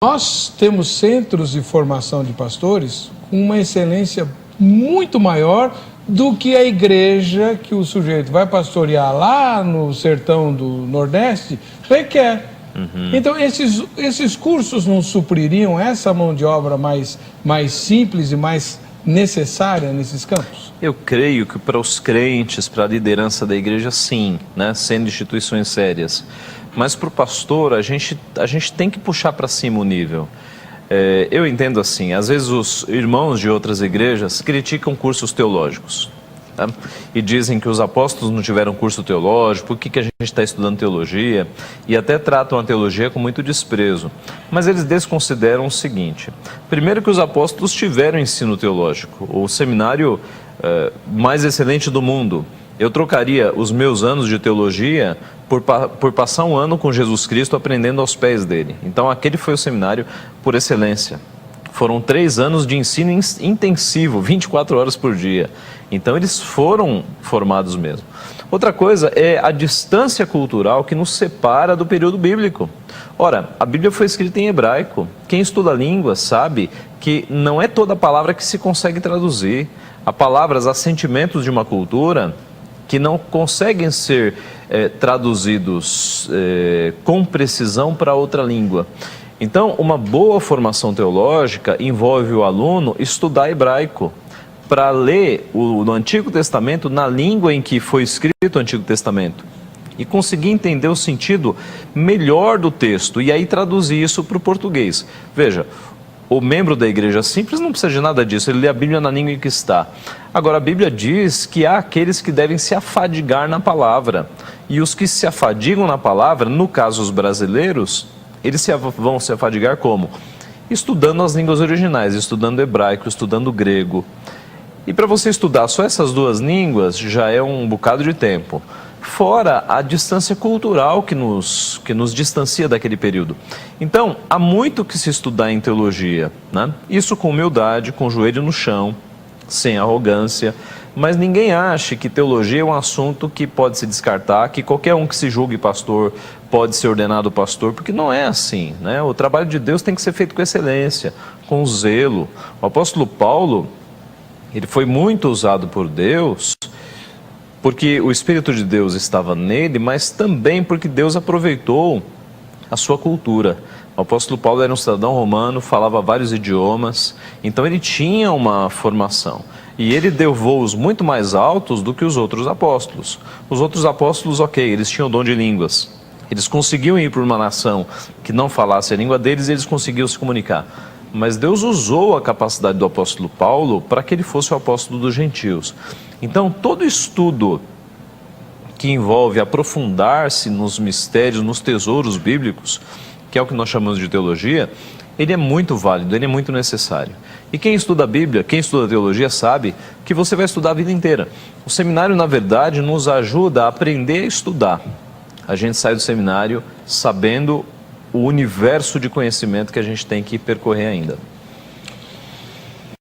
Nós temos centros de formação de pastores com uma excelência muito maior do que a igreja que o sujeito vai pastorear lá no sertão do Nordeste requer. Então, esses cursos não supririam essa mão de obra mais simples e mais necessária nesses campos? Eu creio que para os crentes, para a liderança da igreja, sim, né? Sendo instituições sérias. Mas para o pastor, a gente tem que puxar para cima o nível. Eu entendo assim, às vezes os irmãos de outras igrejas criticam cursos teológicos, tá? E dizem que os apóstolos não tiveram curso teológico, por que a gente está estudando teologia? E até tratam a teologia com muito desprezo. Mas eles desconsideram o seguinte: primeiro, que os apóstolos tiveram ensino teológico, o seminário mais excelente do mundo. Eu trocaria os meus anos de teologia por passar um ano com Jesus Cristo aprendendo aos pés dele. Então aquele foi o seminário por excelência. Foram 3 anos de ensino intensivo, 24 horas por dia. Então eles foram formados mesmo. Outra coisa é a distância cultural que nos separa do período bíblico. Ora, a Bíblia foi escrita em hebraico. Quem estuda a língua sabe que não é toda palavra que se consegue traduzir. Há palavras, há sentimentos de uma cultura que não conseguem ser traduzidos com precisão para outra língua. Então, uma boa formação teológica envolve o aluno estudar hebraico, para ler no Antigo Testamento na língua em que foi escrito o Antigo Testamento e conseguir entender o sentido melhor do texto e aí traduzir isso para o português. Veja, o membro da igreja simples não precisa de nada disso, ele lê a Bíblia na língua em que está. Agora, a Bíblia diz que há aqueles que devem se afadigar na palavra. E os que se afadigam na palavra, no caso os brasileiros, eles vão se afadigar como? Estudando as línguas originais, estudando hebraico, estudando grego. E para você estudar só essas 2 línguas, já é um bocado de tempo. Fora a distância cultural que nos distancia daquele período. Então, há muito que se estudar em teologia, né? Isso com humildade, com o joelho no chão, sem arrogância, mas ninguém ache que teologia é um assunto que pode se descartar, que qualquer um que se julgue pastor pode ser ordenado pastor, porque não é assim, né? O trabalho de Deus tem que ser feito com excelência, com zelo. O apóstolo Paulo, ele foi muito usado por Deus, porque o Espírito de Deus estava nele, mas também porque Deus aproveitou a sua cultura. O apóstolo Paulo era um cidadão romano, falava vários idiomas, então ele tinha uma formação. E ele deu voos muito mais altos do que os outros apóstolos. Os outros apóstolos, ok, eles tinham o dom de línguas. Eles conseguiam ir para uma nação que não falasse a língua deles e eles conseguiam se comunicar. Mas Deus usou a capacidade do apóstolo Paulo para que ele fosse o apóstolo dos gentios. Então, todo estudo que envolve aprofundar-se nos mistérios, nos tesouros bíblicos, que é o que nós chamamos de teologia, ele é muito válido, ele é muito necessário. E quem estuda a Bíblia, quem estuda a teologia, sabe que você vai estudar a vida inteira. O seminário, na verdade, nos ajuda a aprender a estudar. A gente sai do seminário sabendo o universo de conhecimento que a gente tem que percorrer ainda.